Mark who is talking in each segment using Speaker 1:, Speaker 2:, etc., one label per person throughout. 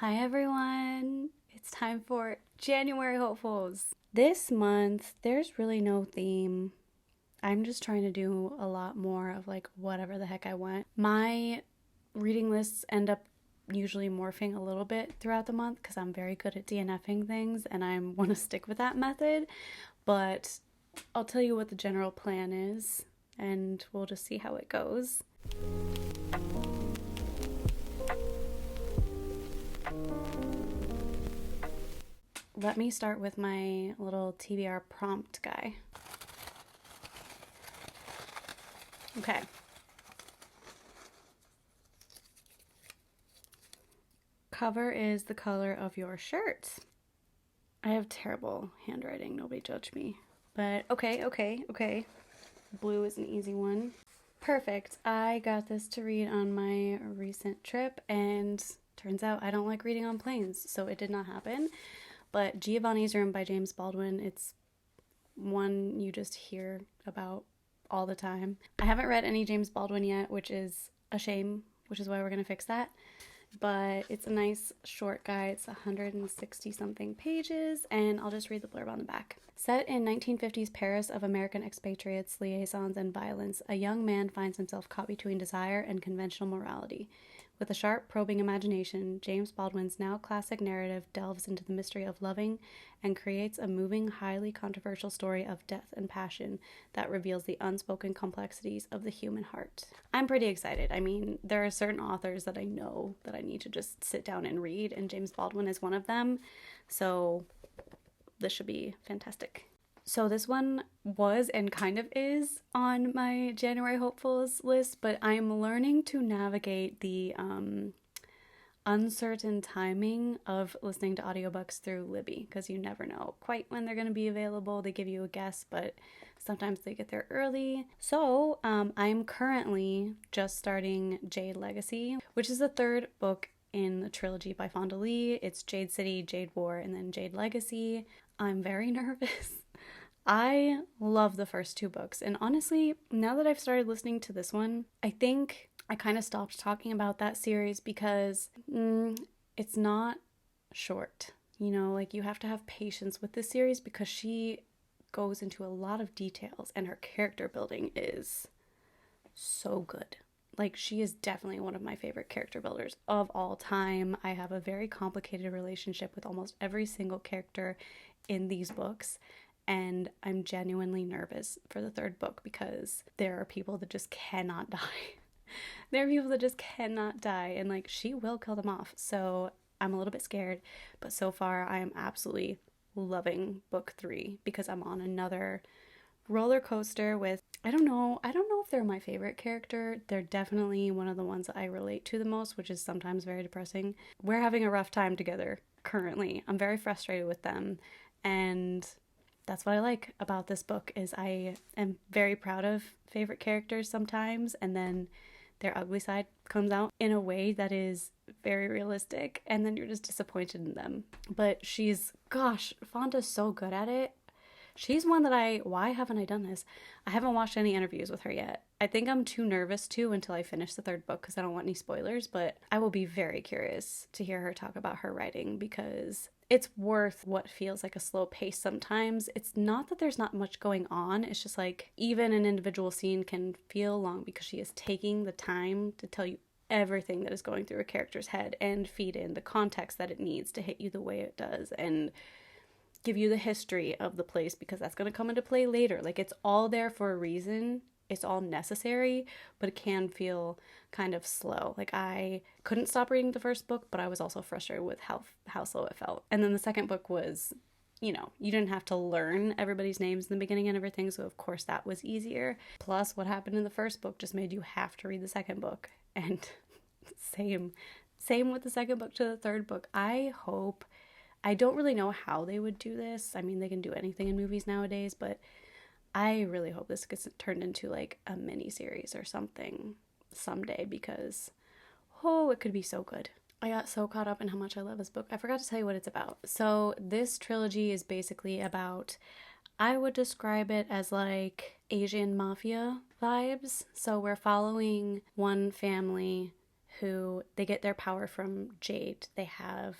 Speaker 1: Hi everyone! It's time for January hopefuls. This month, there's really no theme. I'm just trying to do a lot more of like whatever the heck I want. My reading lists end up usually morphing a little bit throughout the month because I'm very good at DNFing things and I want to stick with that method. But I'll tell you what the general plan is and we'll just see how it goes. Let me start with my little TBR prompt guy. Okay. Cover is the color of your shirt. I have terrible handwriting, nobody judge me. But okay. Blue is an easy one. Perfect. I got this to read on my recent trip and turns out I don't like reading on planes, so it did not happen. But Giovanni's Room by James Baldwin, it's one you just hear about all the time. I haven't read any James Baldwin yet, which is a shame, which is why we're going to fix that. But it's a nice short guide. It's 160 something pages, and I'll just read the blurb on the back. Set in 1950s Paris of American expatriates, liaisons, and violence, a young man finds himself caught between desire and conventional morality. With a sharp, probing imagination, James Baldwin's now classic narrative delves into the mystery of loving and creates a moving, highly controversial story of death and passion that reveals the unspoken complexities of the human heart. I'm pretty excited. I mean, there are certain authors that I know that I need to just sit down and read, and James Baldwin is one of them, so this should be fantastic. So this one was and kind of is on my January hopefuls list, but I'm learning to navigate the uncertain timing of listening to audiobooks through Libby, because you never know quite when they're going to be available. They give you a guess, but sometimes they get there early. So I'm currently just starting Jade Legacy, which is the third book in the trilogy by Fonda Lee. It's Jade City, Jade War, and then Jade Legacy. I'm very nervous. I love the first two books, and honestly, now that I've started listening to this one, I think I kind of stopped talking about that series because it's not short. You know, like you have to have patience with this series because she goes into a lot of details and her character building is so good. Like, she is definitely one of my favorite character builders of all time. I have a very complicated relationship with almost every single character in these books. And I'm genuinely nervous for the third book because there are people that just cannot die. There are people that just cannot die, and like she will kill them off. So I'm a little bit scared, but so far I am absolutely loving book 3 because I'm on another roller coaster with I don't know if they're my favorite character. They're definitely one of the ones that I relate to the most, which is sometimes very depressing. We're having a rough time together currently. I'm very frustrated with them, and that's what I like about this book is I am very proud of favorite characters sometimes, and then their ugly side comes out in a way that is very realistic, and then you're just disappointed in them. But Fonda's so good at it. She's one that why haven't I done this? I haven't watched any interviews with her yet. I think I'm too nervous to until I finish the third book because I don't want any spoilers, but I will be very curious to hear her talk about her writing because it's worth what feels like a slow pace sometimes. It's not that there's not much going on. It's just like even an individual scene can feel long because she is taking the time to tell you everything that is going through a character's head and feed in the context that it needs to hit you the way it does and give you the history of the place because that's going to come into play later. Like, it's all there for a reason. It's all necessary, but it can feel kind of slow. Like, I couldn't stop reading the first book, but I was also frustrated with how slow it felt. And then the second book was, you know, you didn't have to learn everybody's names in the beginning and everything, so of course that was easier. Plus, what happened in the first book just made you have to read the second book. And same with the second book to the third book. I don't really know how they would do this. I mean, they can do anything in movies nowadays, but I really hope this gets turned into like a mini series or something someday because, it could be so good. I got so caught up in how much I love this book. I forgot to tell you what it's about. So this trilogy is basically about, I would describe it as like Asian mafia vibes. So we're following one family who they get their power from Jade. They have,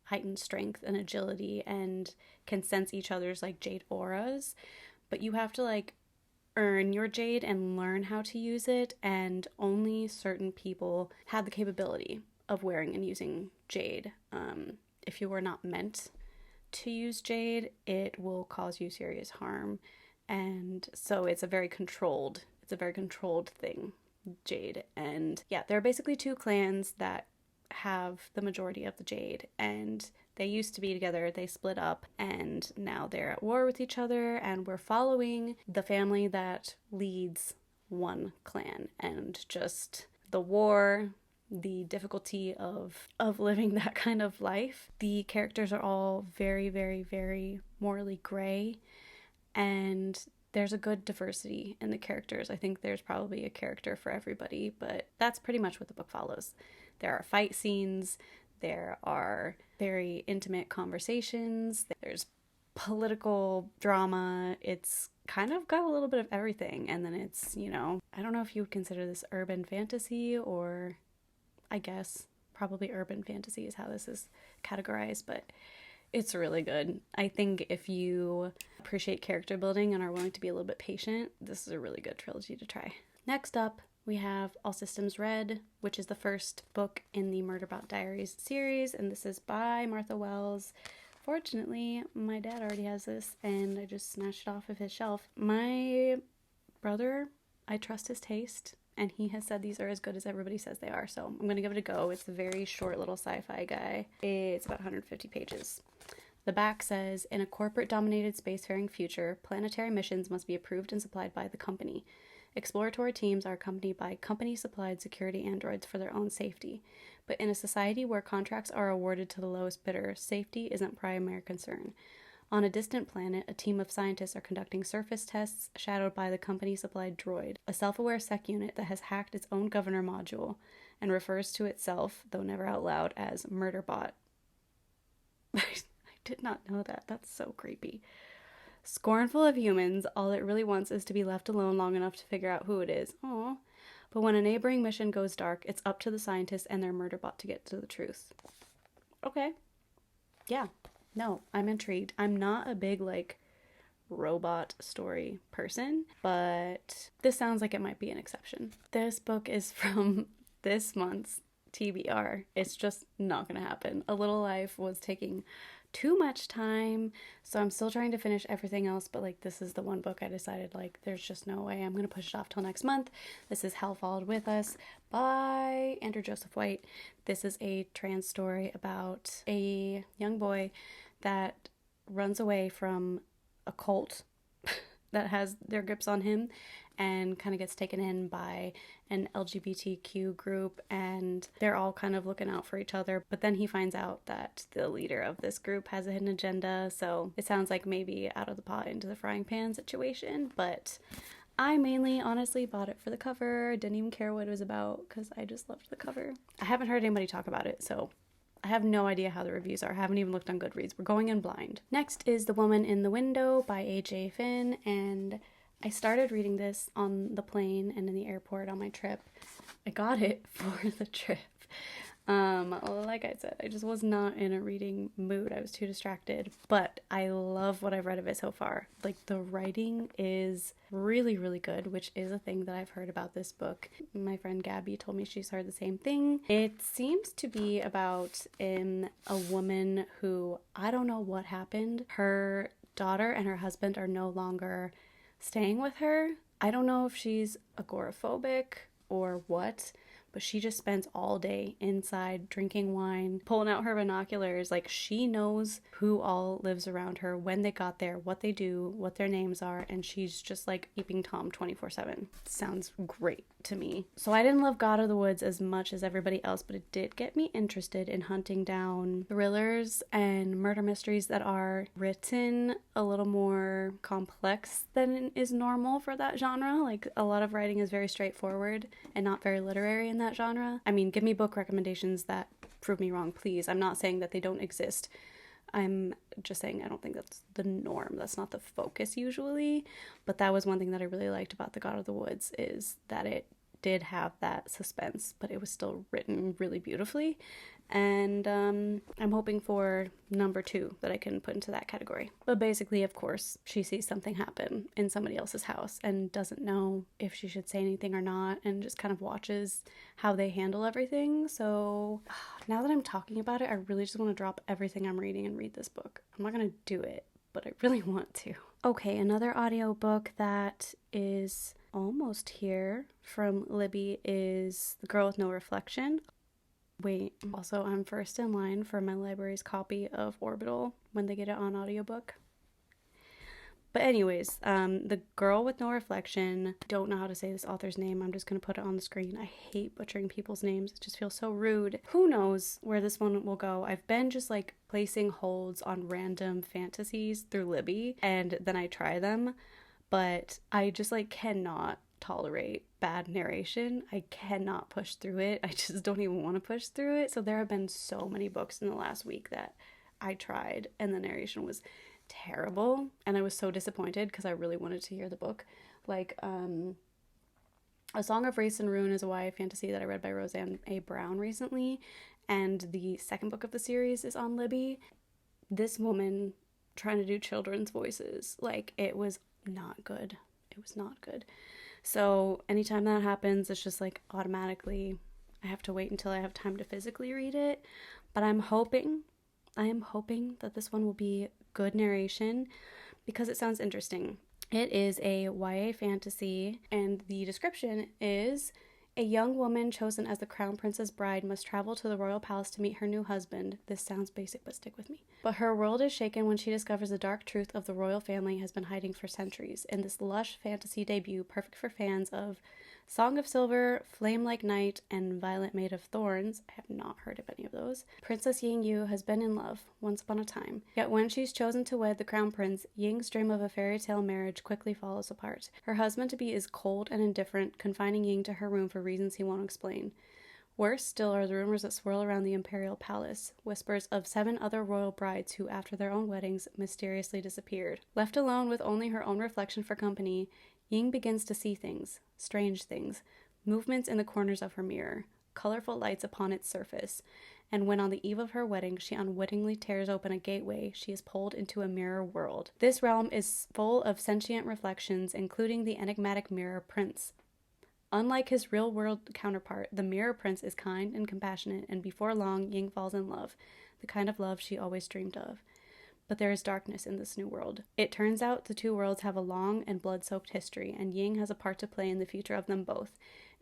Speaker 1: heightened strength and agility and can sense each other's like Jade auras, but you have to like earn your Jade and learn how to use it, and only certain people have the capability of wearing and using Jade. If you were not meant to use Jade, it will cause you serious harm, and so it's a very controlled thing, Jade. And yeah, there are basically two clans that have the majority of the Jade, and they used to be together, they split up, and now they're at war with each other, and we're following the family that leads one clan, and just the war, the difficulty of living that kind of life. The characters are all very, very, very morally gray, and there's a good diversity in the characters. I think there's probably a character for everybody, but that's pretty much what the book follows. There are fight scenes, there are very intimate conversations, there's political drama. It's kind of got a little bit of everything. And then it's, I don't know if you would consider this urban fantasy, or I guess probably urban fantasy is how this is categorized, but it's really good. I think if you appreciate character building and are willing to be a little bit patient, this is a really good trilogy to try. Next up, we have All Systems Red, which is the first book in the Murderbot Diaries series, and this is by Martha Wells. Fortunately, my dad already has this, and I just snatched it off of his shelf. My brother, I trust his taste, and he has said these are as good as everybody says they are, so I'm going to give it a go. It's a very short little sci-fi guy. It's about 150 pages. The back says, in a corporate-dominated spacefaring future, planetary missions must be approved and supplied by the company. Exploratory teams are accompanied by company-supplied security androids for their own safety. But in a society where contracts are awarded to the lowest bidder, safety isn't primary concern. On a distant planet, a team of scientists are conducting surface tests shadowed by the company-supplied droid, a self-aware sec unit that has hacked its own governor module and refers to itself, though never out loud, as Murderbot. I did not know that. That's so creepy. Scornful of humans, all it really wants is to be left alone long enough to figure out who it is. Aww. But when a neighboring mission goes dark, it's up to the scientists and their Murderbot to get to the truth. Okay. Yeah. No, I'm intrigued. I'm not a big, robot story person, but this sounds like it might be an exception. This book is from this month's TBR. It's just not gonna happen. A Little Life was taking too much time, so I'm still trying to finish everything else, but this is the one book I decided there's just no way I'm gonna push it off till next month. This is Hell Followed With Us by Andrew Joseph White. This is a trans story about a young boy that runs away from a cult that has their grips on him and kind of gets taken in by an LGBTQ group, and they're all kind of looking out for each other. But then he finds out that the leader of this group has a hidden agenda, so it sounds like maybe out of the pot into the frying pan situation. But I mainly, honestly, bought it for the cover. Didn't even care what it was about because I just loved the cover. I haven't heard anybody talk about it, so I have no idea how the reviews are. I haven't even looked on Goodreads. We're going in blind. Next is The Woman in the Window by A.J. Finn, and I started reading this on the plane and in the airport on my trip. I got it for the trip. Like I said, I just was not in a reading mood. I was too distracted, but I love what I've read of it so far. The writing is really, really good, which is a thing that I've heard about this book. My friend Gabby told me she's heard the same thing. It seems to be about a woman who, I don't know what happened. Her daughter and her husband are no longer staying with her. I don't know if she's agoraphobic or what, but she just spends all day inside drinking wine, pulling out her binoculars. She knows who all lives around her, when they got there, what they do, what their names are, and she's just peeping Tom 24/7. Sounds great to me. So I didn't love God of the Woods as much as everybody else, but it did get me interested in hunting down thrillers and murder mysteries that are written a little more complex than is normal for that genre. A lot of writing is very straightforward and not very literary in that genre. I mean, give me book recommendations that prove me wrong, please. I'm not saying that they don't exist. I'm just saying I don't think that's the norm. That's not the focus usually. But that was one thing that I really liked about The God of the Woods, is that it did have that suspense, but it was still written really beautifully. And I'm hoping for number 2 that I can put into that category. But basically, of course, she sees something happen in somebody else's house and doesn't know if she should say anything or not, and just kind of watches how they handle everything. So now that I'm talking about it, I really just want to drop everything I'm reading and read this book. I'm not going to do it, but I really want to. Okay, another audiobook that is almost here from Libby is The Girl with No Reflection. Wait, also I'm first in line for my library's copy of Orbital when they get it on audiobook. But anyways, The Girl with No Reflection, don't know how to say this author's name, I'm just going to put it on the screen. I hate butchering people's names, it just feels so rude. Who knows where this one will go. I've been just like placing holds on random fantasies through Libby, and then I try them, but I just like cannot tolerate bad narration. I cannot push through it. I just don't even want to push through it. So there have been so many books in the last week that I tried and the narration was terrible, and I was so disappointed because I really wanted to hear the book. Like A Song of Race and Ruin is a YA fantasy that I read by Roseanne A. Brown recently, and the second book of the series is on Libby. This woman trying to do children's voices, like, it was not good. It was not good. So anytime that happens, it's just like automatically I have to wait until I have time to physically read it. But I am hoping that this one will be good narration because it sounds interesting. It is a YA fantasy, and the description is: a young woman chosen as the crown prince's bride must travel to the royal palace to meet her new husband. This sounds basic, but stick with me. But her world is shaken when she discovers the dark truth of the royal family has been hiding for centuries. In this lush fantasy debut, perfect for fans of Song of Silver, Flame Like Night, and Violet Made of Thorns, I have not heard of any of those, Princess Ying Yu has been in love once upon a time. Yet when she's chosen to wed the crown prince, Ying's dream of a fairy tale marriage quickly falls apart. Her husband-to-be is cold and indifferent, confining Ying to her room for reasons he won't explain. Worse still are the rumors that swirl around the imperial palace, whispers of 7 other royal brides who, after their own weddings, mysteriously disappeared. Left alone with only her own reflection for company, Ying begins to see things, strange things, movements in the corners of her mirror, colorful lights upon its surface, and when on the eve of her wedding she unwittingly tears open a gateway, she is pulled into a mirror world. This realm is full of sentient reflections, including the enigmatic Mirror Prince. Unlike his real-world counterpart, the Mirror Prince is kind and compassionate, and before long, Ying falls in love, the kind of love she always dreamed of. But there is darkness in this new world. It turns out the 2 worlds have a long and blood-soaked history, and Ying has a part to play in the future of them both.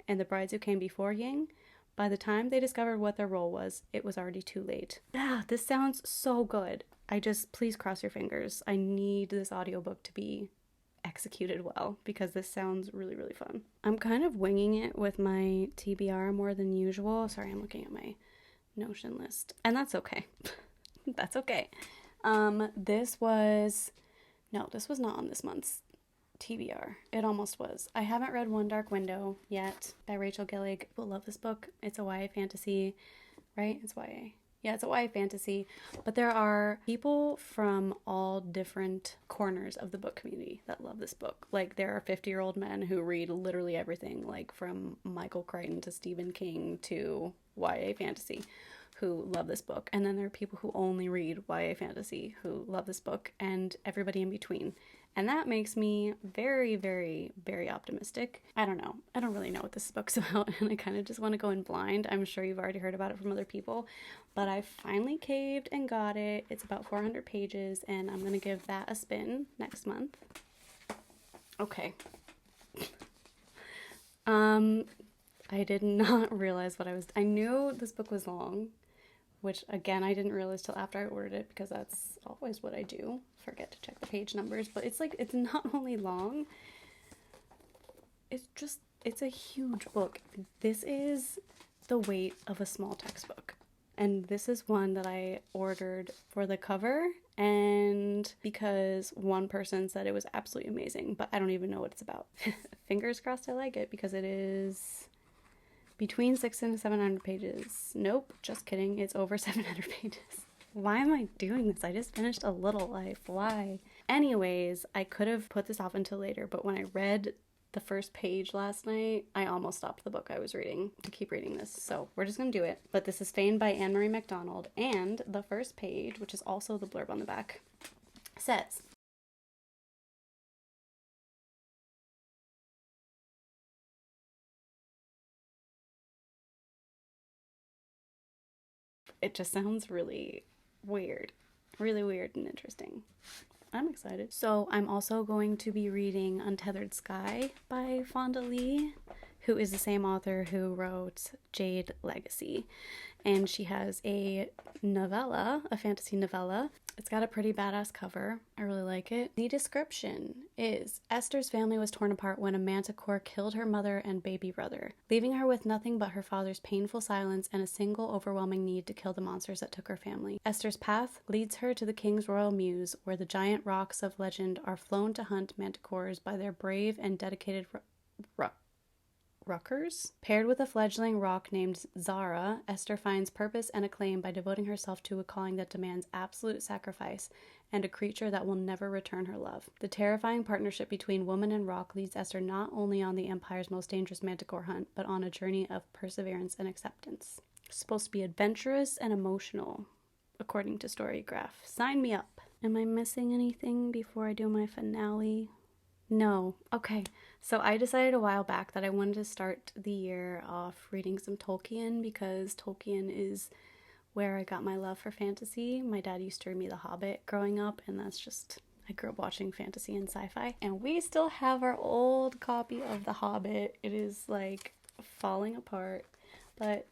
Speaker 1: And the brides who came before Ying, by the time they discovered what their role was, it was already too late. This sounds so good. Please cross your fingers. I need this audiobook to be executed well, because this sounds really, really fun. I'm kind of winging it with my TBR more than usual. Sorry, I'm looking at my Notion list. And that's okay. That's okay. This was not on this month's TBR. It almost was. I haven't read One Dark Window yet by Rachel Gillig. People love this book. It's a YA fantasy, right? It's YA. Yeah, it's a YA fantasy, but there are people from all different corners of the book community that love this book. Like, there are 50-year-old men who read literally everything, like from Michael Crichton to Stephen King to YA fantasy, who love this book. And then there are people who only read YA fantasy who love this book, and everybody in between. And that makes me very, very, very optimistic. I don't know. I don't really know what this book's about, and I kind of just want to go in blind. I'm sure you've already heard about it from other people, but I finally caved and got it. It's about 400 pages, and I'm going to give that a spin next month. Okay. I did not realize I knew this book was long, which, again, I didn't realize till after I ordered it, because that's always what I do. Forget to check the page numbers, but it's not only long, it's a huge book. This is the weight of a small textbook. And this is one that I ordered for the cover, and because one person said it was absolutely amazing, but I don't even know what it's about. Fingers crossed I like it, because it is between 600 and 700 pages. Nope, just kidding. It's over 700 pages. Why am I doing this? I just finished A Little Life. Why? Anyways, I could have put this off until later, but when I read the first page last night, I almost stopped the book I was reading to keep reading this. So we're just going to do it. But this is Fayne by Anne-Marie Macdonald. And the first page, which is also the blurb on the back, says, it just sounds really weird. Really weird and interesting. I'm excited. So I'm also going to be reading Untethered Sky by Fonda Lee, who is the same author who wrote Jade Legacy. And she has a novella, a fantasy novella. It's got a pretty badass cover. I really like it. The description is, Esther's family was torn apart when a manticore killed her mother and baby brother, leaving her with nothing but her father's painful silence and a single overwhelming need to kill the monsters that took her family. Esther's path leads her to the king's royal muse, where the giant rocks of legend are flown to hunt manticores by their brave and dedicated Ruckers. Paired with a fledgling rock named Zara, Esther finds purpose and acclaim by devoting herself to a calling that demands absolute sacrifice and a creature that will never return her love. The terrifying partnership between woman and rock leads Esther not only on the Empire's most dangerous manticore hunt, but on a journey of perseverance and acceptance. It's supposed to be adventurous and emotional, according to Storygraph. Sign me up. Am I missing anything before I do my finale? No. Okay. So I decided a while back that I wanted to start the year off reading some Tolkien, because Tolkien is where I got my love for fantasy. My dad used to read me The Hobbit growing up, and that's just, I grew up watching fantasy and sci-fi. And we still have our old copy of The Hobbit. It is like falling apart, but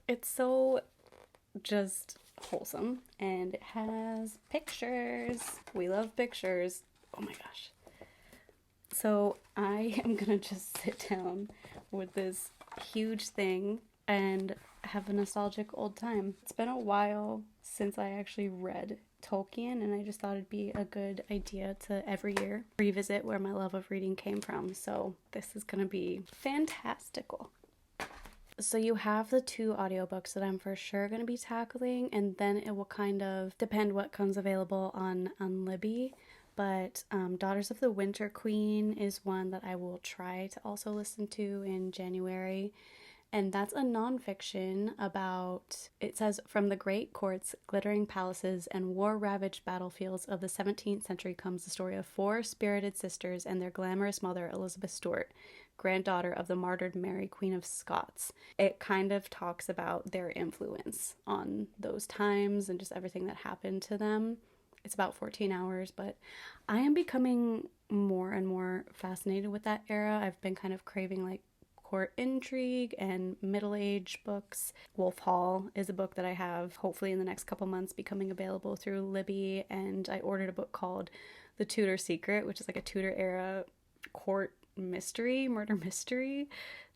Speaker 1: it's so just wholesome, and it has pictures. We love pictures. Oh my gosh. So I am gonna just sit down with this huge thing and have a nostalgic old time. It's been a while since I actually read Tolkien, and I just thought it'd be a good idea to every year revisit where my love of reading came from. So this is gonna be fantastical. So you have the 2 audiobooks that I'm for sure going to be tackling, and then it will kind of depend what comes available on Libby. But Daughters of the Winter Queen is one that I will try to also listen to in January. And that's a nonfiction about, it says, from the great courts, glittering palaces, and war-ravaged battlefields of the 17th century comes the story of 4 spirited sisters and their glamorous mother, Elizabeth Stuart, granddaughter of the martyred Mary, Queen of Scots. It kind of talks about their influence on those times and just everything that happened to them. It's about 14 hours, but I am becoming more and more fascinated with that era. I've been kind of craving like court intrigue and middle-age books. Wolf Hall is a book that I have hopefully in the next couple months becoming available through Libby, and I ordered a book called The Tudor Secret, which is like a Tudor era court mystery, murder mystery.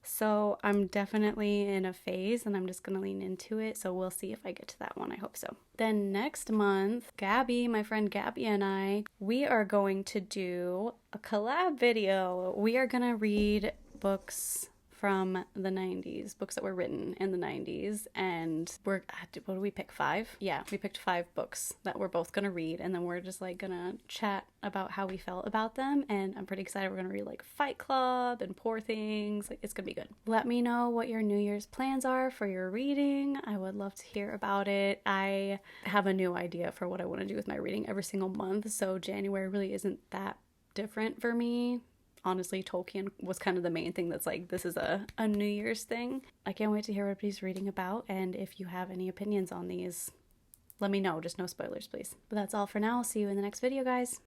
Speaker 1: So I'm definitely in a phase, and I'm just going to lean into it. So we'll see if I get to that one. I hope so. Then next month, Gabby, my friend Gabby, and I, we are going to do a collab video. We are going to read books from the 90s, books that were written in the 90s, and what did we pick, 5? Yeah, we picked 5 books that we're both gonna read, and then we're just like gonna chat about how we felt about them, and I'm pretty excited. We're gonna read like Fight Club and Poor Things. Like, it's gonna be good. Let me know what your New Year's plans are for your reading. I would love to hear about it. I have a new idea for what I want to do with my reading every single month, so January really isn't that different for me. Honestly, Tolkien was kind of the main thing that's like, this is a New Year's thing. I can't wait to hear what everybody's reading about, and if you have any opinions on these, let me know. Just no spoilers, please. But that's all for now. I'll see you in the next video, guys.